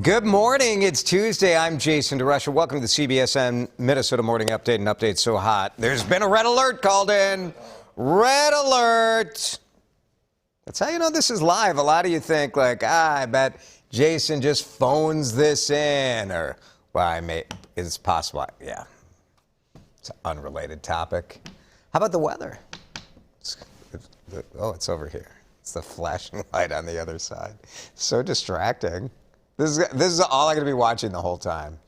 Good morning. It's Tuesday. I'm Jason DeRusha. Welcome to the CBSN Minnesota Morning Update. An update so hot, there's been a red alert called in. Red alert. That's how you know this is live. A lot of you think like, I bet Jason just phones this in, or well, it's possible. Yeah, it's an unrelated topic. How about the weather? It's over here. It's the flashing light on the other side. So distracting. This is all I'm going to be watching the whole time.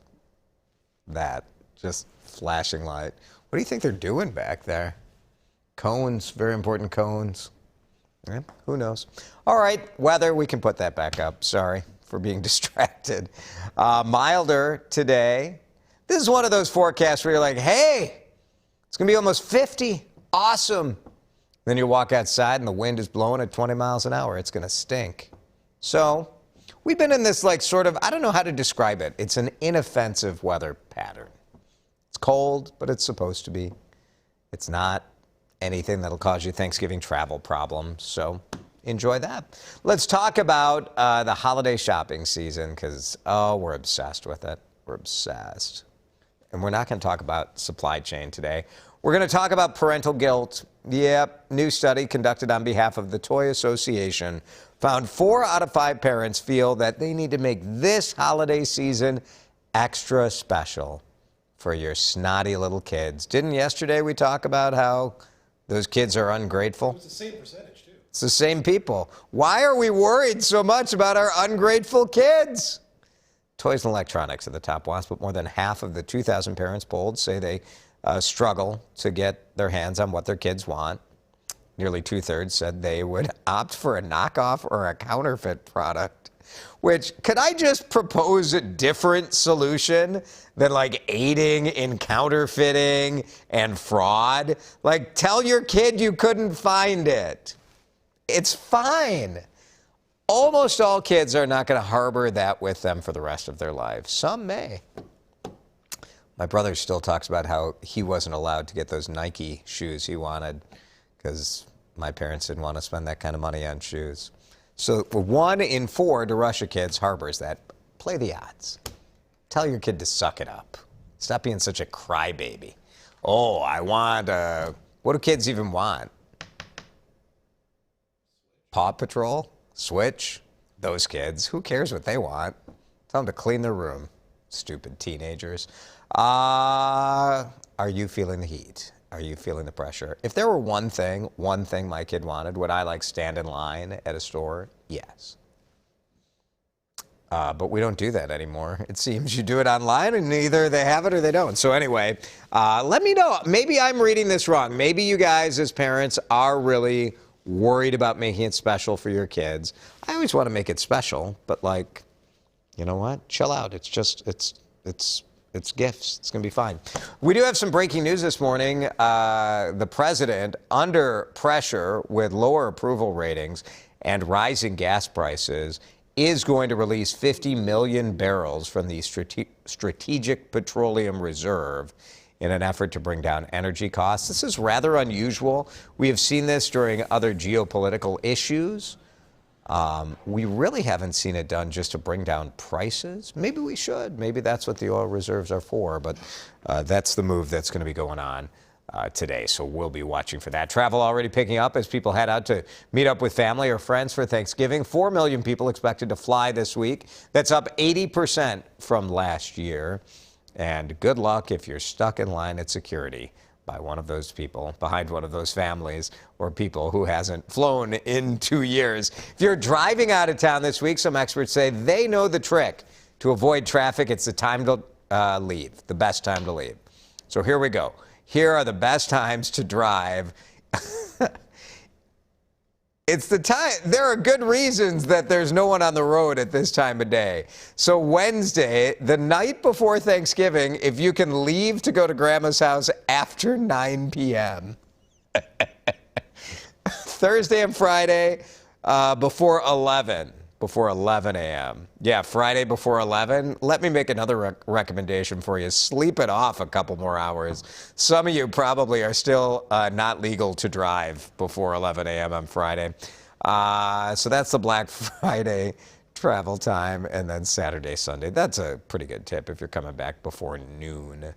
That. Just flashing light. What do you think they're doing back there? Cones, very important cones. Yeah, who knows? All right, weather, we can put that back up. Sorry for being distracted. Milder today. This is one of those forecasts where you're like, hey, it's going to be almost 50. Awesome. Then you walk outside and the wind is blowing at 20 miles an hour. It's going to stink. So we've been in this like sort of, I don't know how to describe it. It's an inoffensive weather pattern. It's cold, but it's supposed to be. It's not anything that'll cause you Thanksgiving travel problems. So enjoy that. Let's talk about the holiday shopping season because, we're obsessed with it. We're obsessed. And we're not going to talk about supply chain today. We're going to talk about parental guilt. Yep, new study conducted on behalf of the Toy Association found 4 out of 5 parents feel that they need to make this holiday season extra special for your snotty little kids. Didn't yesterday we talk about how those kids are ungrateful? It's the same percentage, too. It's the same people. Why are we worried so much about our ungrateful kids? Toys and electronics are the top ones, but more than half of the 2,000 parents polled say they struggle to get their hands on what their kids want. Nearly 2/3 said they would opt for a knockoff or a counterfeit product. Which, could I just propose a different solution than like aiding in counterfeiting and fraud? Like, tell your kid you couldn't find it. It's fine. Almost all kids are not going to harbor that with them for the rest of their lives. Some may. My brother still talks about how he wasn't allowed to get those Nike shoes he wanted because my parents didn't want to spend that kind of money on shoes. So 1 in 4 DeRusha kids harbors that. Play the odds. Tell your kid to suck it up. Stop being such a crybaby. Oh, I want what do kids even want? Paw Patrol? Switch? Those kids. Who cares what they want? Tell them to clean their room. Stupid teenagers. Are you feeling the heat? Are you feeling the pressure? If there were one thing my kid wanted, would I like stand in line at a store? Yes. But we don't do that anymore. It seems you do it online and either they have it or they don't. So anyway, let me know. Maybe I'm reading this wrong. Maybe you guys as parents are really worried about making it special for your kids. I always want to make it special, but like, you know what? Chill out. It's just, it's gifts. It's going to be fine. We do have some breaking news this morning. The president, under pressure with lower approval ratings and rising gas prices, is going to release 50 million barrels from the Strategic Petroleum Reserve in an effort to bring down energy costs. This is rather unusual. We have seen this during other geopolitical issues. We really haven't seen it done just to bring down prices. Maybe we should. Maybe that's what the oil reserves are for. But that's the move that's going to be going on today. So we'll be watching for that. Travel already picking up as people head out to meet up with family or friends for Thanksgiving. 4 million people expected to fly this week. That's up 80% from last year. And good luck if you're stuck in line at security by one of those people, behind one of those families or people who hasn't flown in 2 years. If you're driving out of town this week, some experts say they know the trick to avoid traffic. It's the time to leave, the best time to leave. So here we go. Here are the best times to drive. It's the time. There are good reasons that there's no one on the road at this time of day. So Wednesday, the night before Thanksgiving, if you can leave to go to Grandma's house after 9 p.m. Thursday and Friday before 11 a.m. Yeah, Friday before 11. Let me make another recommendation for you. Sleep it off a couple more hours. Some of you probably are still not legal to drive before 11 a.m. on Friday. So that's the Black Friday travel time, and then Saturday, Sunday. That's a pretty good tip if you're coming back before noon.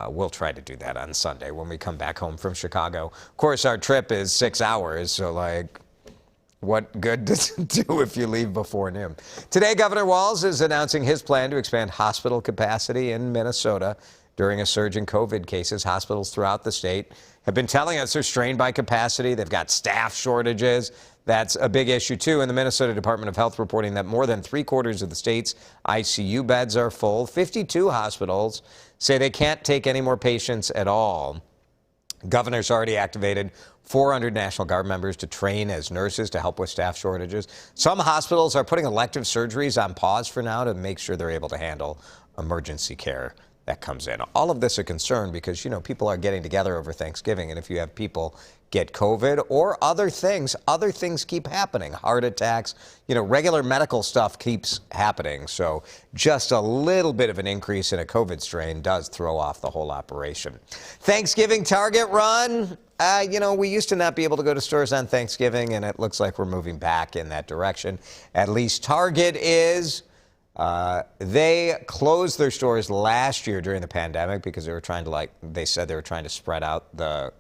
We'll try to do that on Sunday when we come back home from Chicago. Of course, our trip is 6 hours, so like, what good does it do if you leave before noon? Today, Governor Walz is announcing his plan to expand hospital capacity in Minnesota during a surge in COVID cases. Hospitals throughout the state have been telling us they're strained by capacity. They've got staff shortages. That's a big issue, too. And the Minnesota Department of Health reporting that more than 3/4 of the state's ICU beds are full. 52 hospitals say they can't take any more patients at all. Governor's already activated 400 National Guard members to train as nurses to help with staff shortages. Some hospitals are putting elective surgeries on pause for now to make sure they're able to handle emergency care that comes in. All of this a concern because, you know, people are getting together over Thanksgiving, and if you have people get COVID or other things keep happening. Heart attacks, you know, regular medical stuff keeps happening. So just a little bit of an increase in a COVID strain does throw off the whole operation. Thanksgiving Target run. You know, we used to not be able to go to stores on Thanksgiving, and it looks like we're moving back in that direction. At least Target is. They closed their stores last year during the pandemic because they were trying to, they said they were trying to spread out the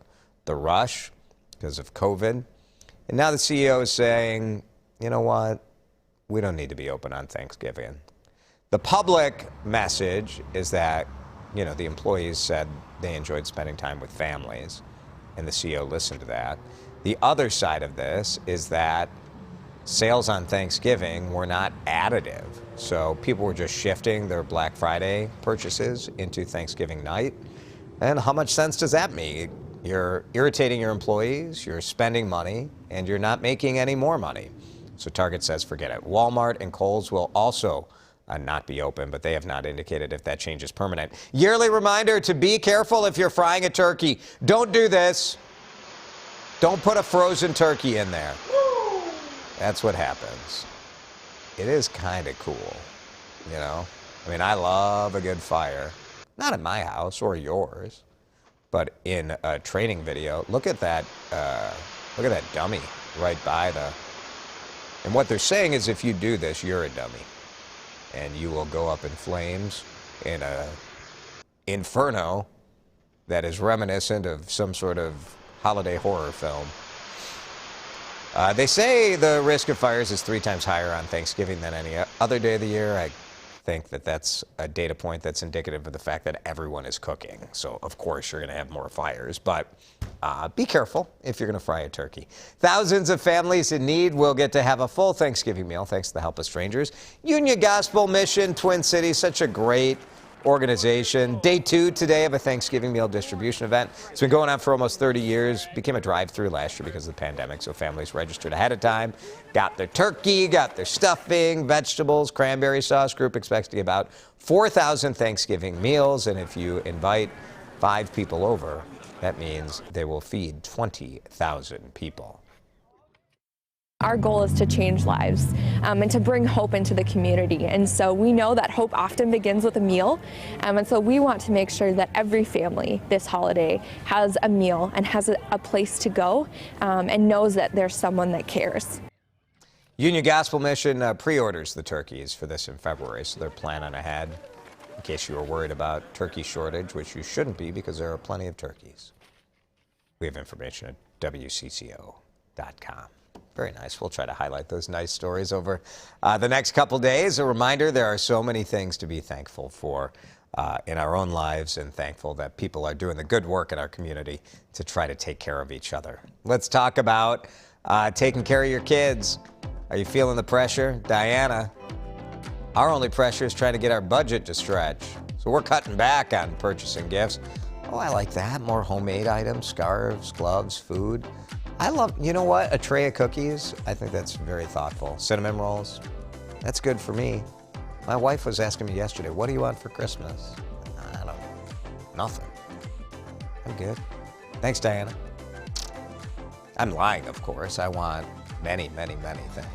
rush because of COVID. And now the CEO is saying, you know what? We don't need to be open on Thanksgiving. The public message is that, you know, the employees said they enjoyed spending time with families, and the CEO listened to that. The other side of this is that sales on Thanksgiving were not additive. So people were just shifting their Black Friday purchases into Thanksgiving night. And how much sense does that make? You're irritating your employees, you're spending money, and you're not making any more money. So Target says forget it. Walmart and Kohl's will also not be open, but they have not indicated if that change is permanent. Yearly reminder to be careful if you're frying a turkey. Don't do this. Don't put a frozen turkey in there. That's what happens. It is kind of cool, you know? I mean, I love a good fire. Not at my house or yours, but in a training video. Look at that dummy right by the... And what they're saying is if you do this, you're a dummy. And you will go up in flames in a inferno that is reminiscent of some sort of holiday horror film. They say the risk of fires is 3 times higher on Thanksgiving than any other day of the year. I think that that's a data point that's indicative of the fact that everyone is cooking. So, of course, you're going to have more fires. But be careful if you're going to fry a turkey. Thousands of families in need will get to have a full Thanksgiving meal thanks to the help of strangers. Union Gospel Mission, Twin Cities, such a great organization. Day 2 today of a Thanksgiving meal distribution event. It's been going on for almost 30 years. Became a drive-through last year because of the pandemic, so families registered ahead of time, got their turkey, got their stuffing, vegetables, cranberry sauce. Group expects to get about 4,000 Thanksgiving meals, and if you invite 5 people over, that means they will feed 20,000 people. Our goal is to change lives and to bring hope into the community. And so we know that hope often begins with a meal. And so we want to make sure that every family this holiday has a meal and has a place to go and knows that there's someone that cares. Union Gospel Mission pre-orders the turkeys for this in February, so they're planning ahead in case you were worried about turkey shortage, which you shouldn't be because there are plenty of turkeys. We have information at WCCO.com. Very nice. We'll try to highlight those nice stories over the next couple days. A reminder, there are so many things to be thankful for in our own lives, and thankful that people are doing the good work in our community to try to take care of each other. Let's talk about taking care of your kids. Are you feeling the pressure? Diana, our only pressure is trying to get our budget to stretch. So we're cutting back on purchasing gifts. Oh, I like that. More homemade items, scarves, gloves, food. I love, you know what, a tray of cookies. I think that's very thoughtful. Cinnamon rolls, that's good for me. My wife was asking me yesterday, what do you want for Christmas? I don't know, nothing. I'm good. Thanks, Diana. I'm lying, of course. I want many, many, many things.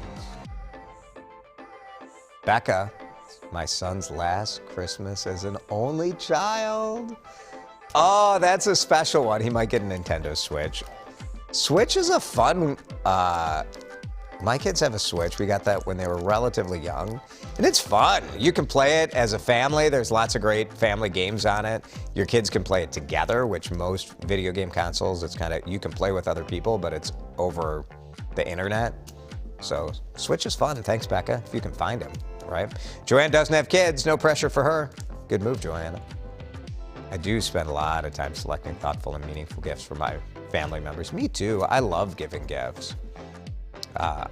Becca, my son's last Christmas as an only child. Oh, that's a special one. He might get a Nintendo Switch. Switch is a fun My kids have a Switch. We got that when they were relatively young. And it's fun. You can play it as a family. There's lots of great family games on it. Your kids can play it together, which most video game consoles, it's kind of, you can play with other people, but it's over the internet. So Switch is fun. Thanks, Becca, if you can find them, right? Joanne doesn't have kids. No pressure for her. Good move, Joanna. I do spend a lot of time selecting thoughtful and meaningful gifts for my family members. Me too. I love giving gifts. I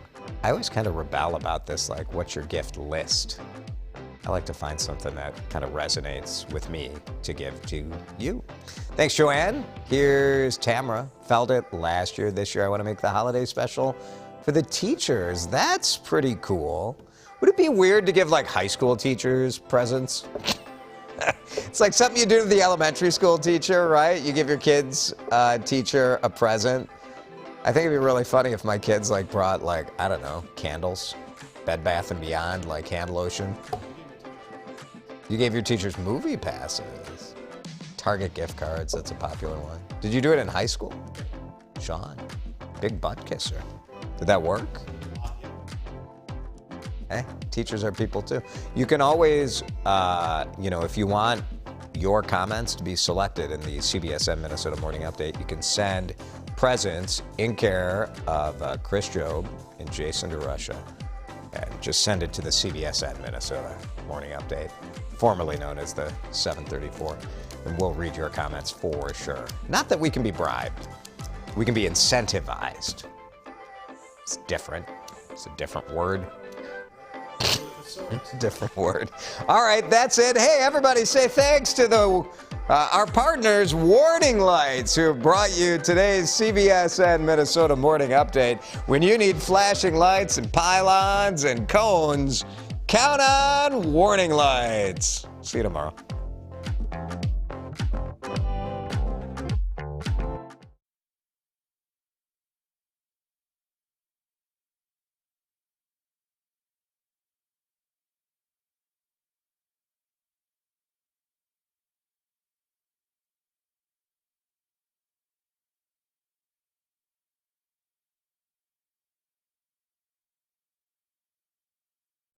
always kind of rebel about this, like, what's your gift list? I like to find something that kind of resonates with me to give to you. Thanks, Joanne. Here's Tamara. Felt it last year. This year, I want to make the holiday special for the teachers. That's pretty cool. Would it be weird to give, like, high school teachers presents? It's like something you do to the elementary school teacher, right? You give your kids teacher a present. I think it'd be really funny if my kids, like, brought, like, I don't know, candles, Bed Bath & Beyond, like hand lotion. You gave your teachers movie passes. Target gift cards, that's a popular one. Did you do it in high school? Sean, big butt kisser. Did that work? Hey, teachers are people too. You can always, if you want your comments to be selected in the CBSN Minnesota Morning Update, you can send presents in care of Chris Job and Jason DeRusha. And just send it to the CBSN Minnesota Morning Update, formerly known as the 734. And we'll read your comments for sure. Not that we can be bribed. We can be incentivized. It's different. It's a different word. Different word. All right, that's it. Hey, everybody, say thanks to our partners, Warning Lights, who brought you today's CBSN Minnesota Morning Update. When you need flashing lights and pylons and cones, count on Warning Lights. See you tomorrow.